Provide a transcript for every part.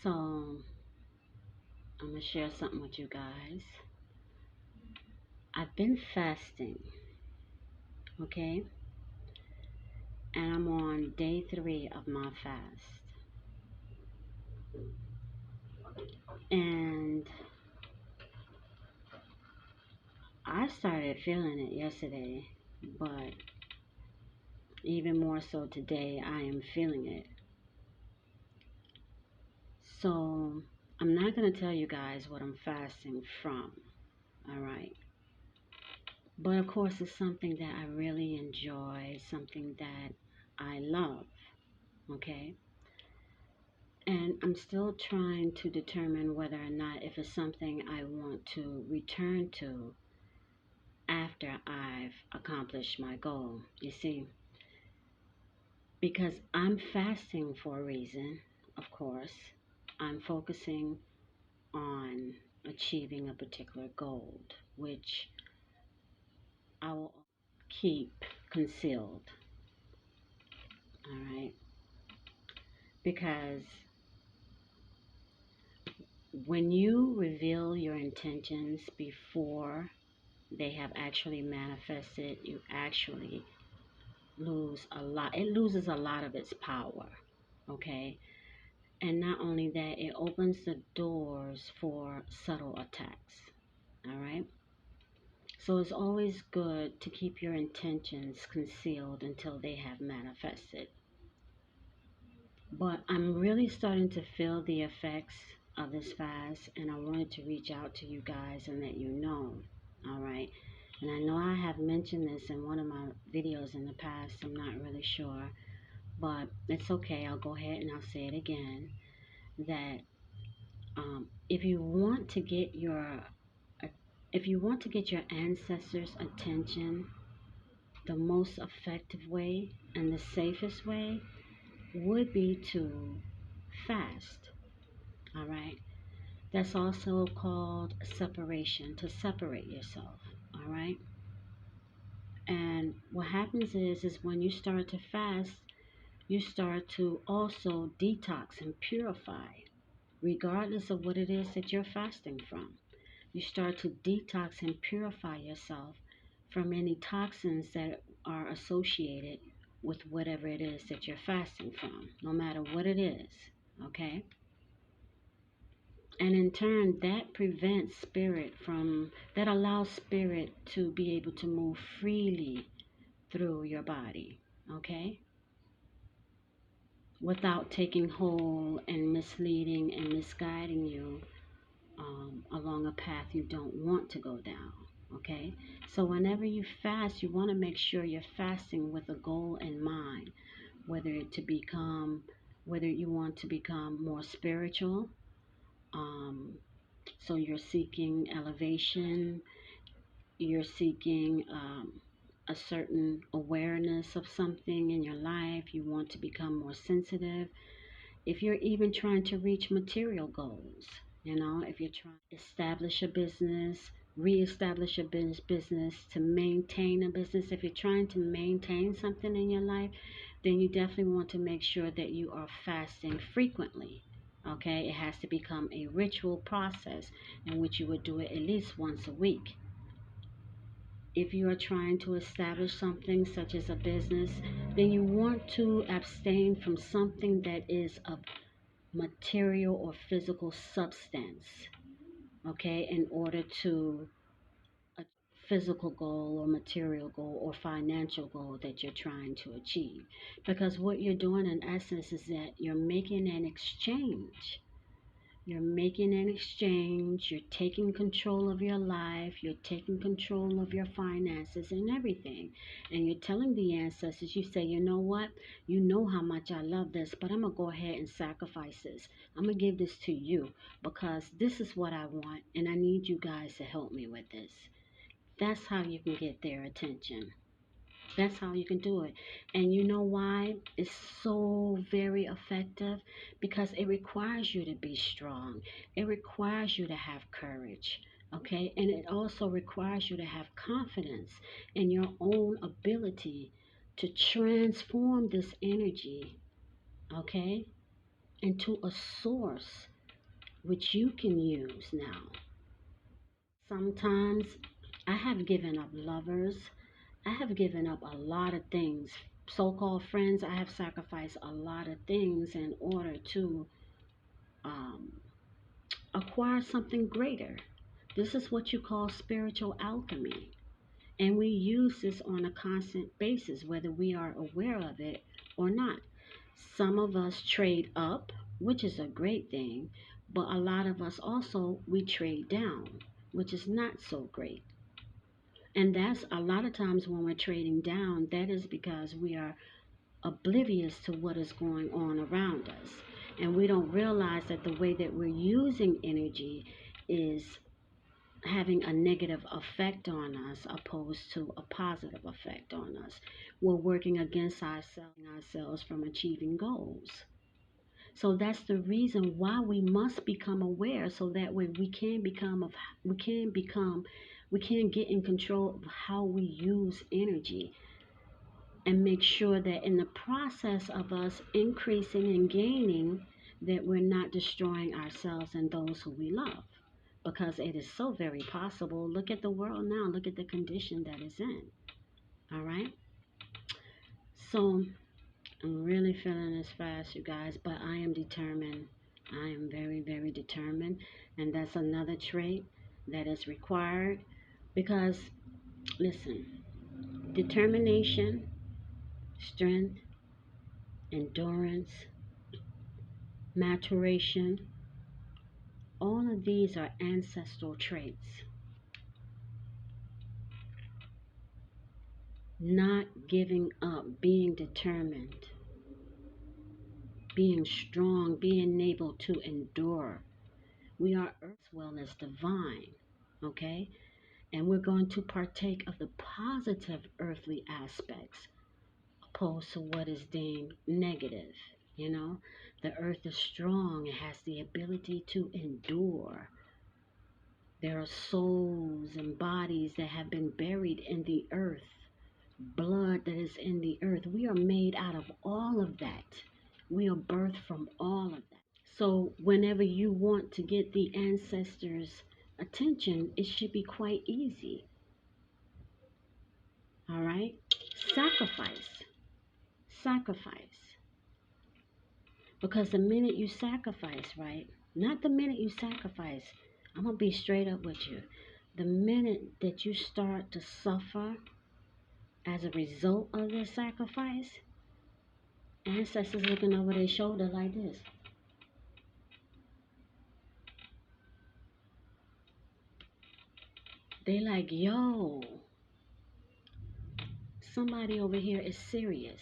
So, I'm going to share something with you guys. I've been fasting, okay? And I'm on day 3 of my fast. And I started feeling it yesterday, but even more so today, I am feeling it. So, I'm not going to tell you guys what I'm fasting from, all right? But of course, it's something that I really enjoy, something that I love, okay? And I'm still trying to determine whether or not if it's something I want to return to after I've accomplished my goal. You see, because I'm fasting for a reason, of course. I'm focusing on achieving a particular goal, which I will keep concealed, all right? Because when you reveal your intentions before they have actually manifested, you actually lose a lot. It loses a lot of its power, okay? And not only that, it opens the doors for subtle attacks, all right? So it's always good to keep your intentions concealed until they have manifested. But I'm really starting to feel the effects of this fast, and I wanted to reach out to you guys and let you know, all right? And I know I have mentioned this in one of my videos in the past, I'm not really sure, but it's okay. I'll go ahead and I'll say it again, that if you want to get your ancestors' attention, the most effective way and the safest way would be to fast. All right. That's also called separation, to separate yourself. All right. And what happens is when you start to fast, you start to also detox and purify, regardless of what it is that you're fasting from. You start to detox and purify yourself from any toxins that are associated with whatever it is that you're fasting from, no matter what it is, okay? And in turn, that allows spirit to be able to move freely through your body, okay? Without taking hold and misleading and misguiding you along a path you don't want to go down. Okay, so whenever you fast, you want to make sure you're fasting with a goal in mind, whether you want to become more spiritual. So you're seeking elevation, you're seeking a certain awareness of something in your life, you want to become more sensitive. If you're even trying to reach material goals, if you're trying to establish a business, reestablish a business, to maintain a business, if you're trying to maintain something in your life, then you definitely want to make sure that you are fasting frequently. Okay, it has to become a ritual process in which you would do it at least once a week. If you are trying to establish something such as a business, then you want to abstain from something that is of material or physical substance, okay, in order to a physical goal or material goal or financial goal that you're trying to achieve. Because what you're doing in essence is that you're making an exchange. You're making an exchange, you're taking control of your life, you're taking control of your finances and everything. And you're telling the ancestors, you say, you know what? You know how much I love this, but I'm going to go ahead and sacrifice this. I'm going to give this to you because this is what I want, and I need you guys to help me with this. That's how you can get their attention. That's how you can do it. And you know why it's so very effective? Because it requires you to be strong. It requires you to have courage. Okay? And it also requires you to have confidence in your own ability to transform this energy, okay, into a source which you can use now. Sometimes I have given up lovers. I have given up a lot of things. So called friends, I have sacrificed a lot of things in order to um, acquire something greater. This is what you call spiritual alchemy. And we use this on a constant basis, whether we are aware of it or not. Some of us trade up, which is a great thing, but a lot of us also, we trade down, which is not so great. And that's a lot of times when we're trading down, that is because we are oblivious to what is going on around us. And we don't realize that the way that we're using energy is having a negative effect on us opposed to a positive effect on us. We're working against ourselves from achieving goals. So that's the reason why we must become aware, so that way we can get in control of how we use energy, and make sure that in the process of us increasing and gaining, that we're not destroying ourselves and those who we love, because it is so very possible. Look at the world now, look at the condition that it's in. All right, so I'm really feeling this fast, you guys, but I am determined. I am very, very determined, and that's another trait that is required, because listen, determination, strength, endurance, maturation, all of these are ancestral traits. Not giving up, being determined, being strong, being able to endure. We are earth as well as divine, okay? And we're going to partake of the positive earthly aspects opposed to what is deemed negative. You know, the earth is strong, it has the ability to endure. There are souls and bodies that have been buried in the earth, blood that is in the earth. We are made out of all of that. We are birthed from all of that. So whenever you want to get the ancestors' attention, it should be quite easy. All right? Sacrifice. Sacrifice. Because the minute you sacrifice, right? Not the minute you sacrifice. I'm going to be straight up with you. The minute that you start to suffer as a result of this sacrifice, ancestors looking over their shoulder like this. They like, yo, somebody over here is serious,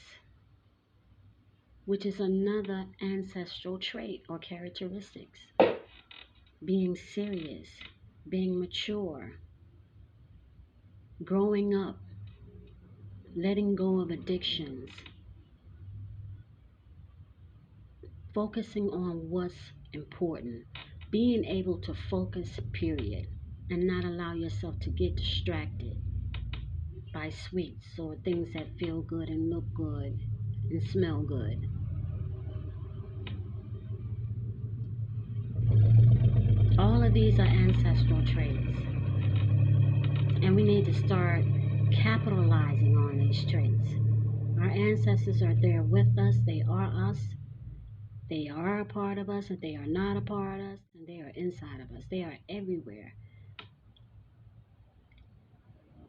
which is another ancestral trait or characteristics. Being serious, being mature, growing up, letting go of addictions, focusing on what's important, being able to focus, period, and not allow yourself to get distracted by sweets or things that feel good and look good and smell good. All of these are ancestral traits, and we need to start capitalizing on these traits. Our ancestors are there with us, they are us, they are a part of us, and they are not a part of us, and they are inside of us, they are everywhere.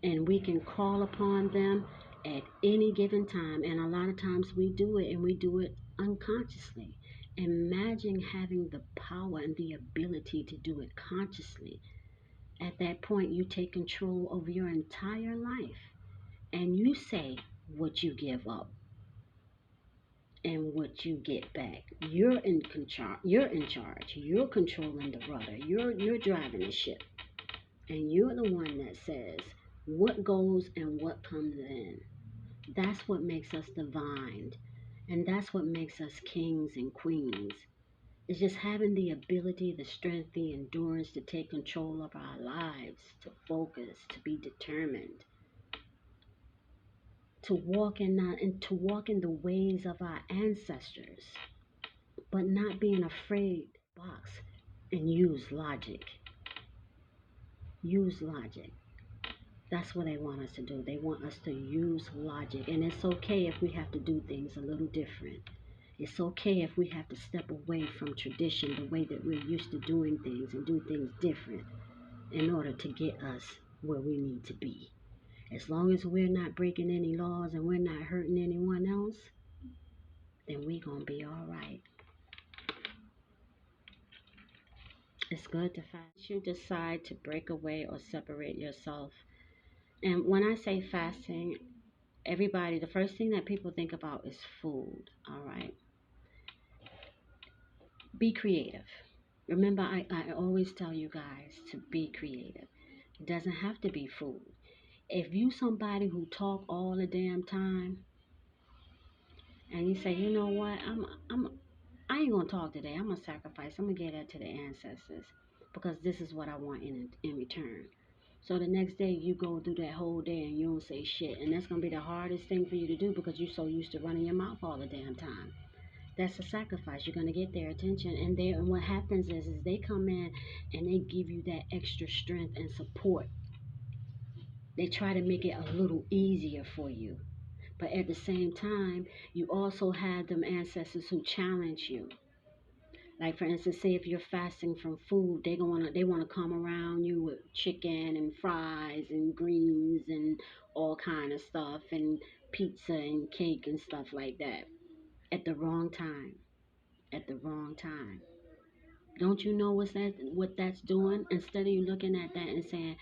And we can call upon them at any given time, and a lot of times we do it, and we do it unconsciously. Imagine having the power and the ability to do it consciously. At that point, you take control over your entire life, and you say what you give up and what you get back. You're in control. You're in charge. You're controlling the rudder. You're driving the ship, and you're the one that says what goes and what comes in. That's what makes us divine, and that's what makes us kings and queens. It's just having the ability, the strength, the endurance to take control of our lives, to focus, to be determined, to walk in the ways of our ancestors, but not being afraid to box. and use logic. Use logic. That's what they want us to do. They want us to use logic. And it's okay if we have to do things a little different. It's okay if we have to step away from tradition, the way that we're used to doing things, and do things different in order to get us where we need to be. As long as we're not breaking any laws and we're not hurting anyone else, then we're going to be all right. It's good to fast. You decide to break away or separate yourself. And when I say fasting, everybody, the first thing that people think about is food, all right? Be creative. Remember, I always tell you guys to be creative. It doesn't have to be food. If you somebody who talk all the damn time and you say, you know what, I ain't gonna talk today. I'm gonna sacrifice. I'm gonna give that to the ancestors because this is what I want in return. So the next day you go through that whole day and you don't say shit, and that's gonna be the hardest thing for you to do because you're so used to running your mouth all the damn time. That's a sacrifice. You're gonna get their attention, and what happens is they come in and they give you that extra strength and support. They try to make it a little easier for you, but at the same time, you also have them ancestors who challenge you. Like for instance, say if you're fasting from food, they wanna come around you with chicken and fries and greens and all kind of stuff and pizza and cake and stuff like that at the wrong time. At the wrong time. Don't you know what that's doing? Instead of you looking at that and saying,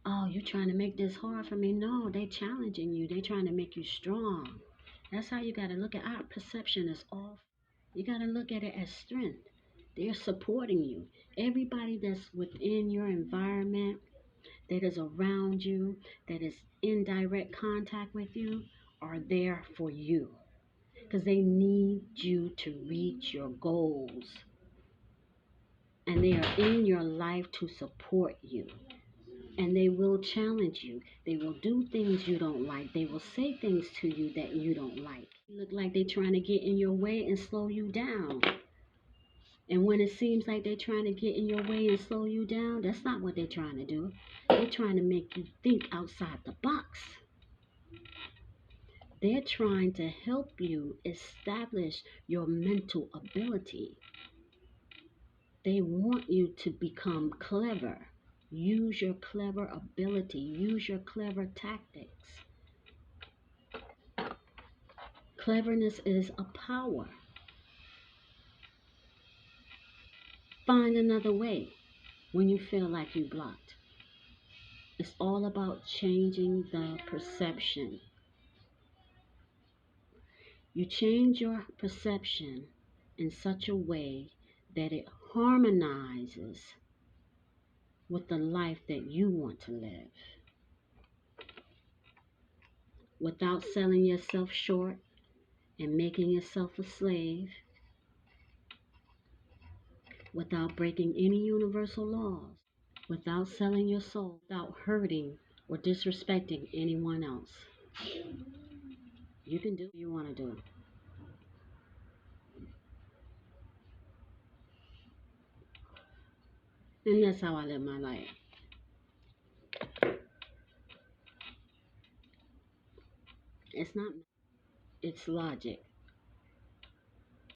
"Oh, you're trying to make this hard for me." No, they challenging you. They trying to make you strong. That's how you got to look at our perception is off. You got to look at it as strength. They're supporting you. Everybody that's within your environment, that is around you, that is in direct contact with you, are there for you because they need you to reach your goals. And they are in your life to support you. And they will challenge you. They will do things you don't like. They will say things to you that you don't like. They look like they're trying to get in your way and slow you down. And when it seems like they're trying to get in your way and slow you down, that's not what they're trying to do. They're trying to make you think outside the box. They're trying to help you establish your mental ability. They want you to become clever. Use your clever ability. Use your clever tactics. Cleverness is a power. Find another way when you feel like you're blocked. It's all about changing the perception. You change your perception in such a way that it harmonizes with the life that you want to live without selling yourself short and making yourself a slave, without breaking any universal laws, without selling your soul, without hurting or disrespecting anyone else. You can do what you want to do. And that's how I live my life. It's not, it's logic.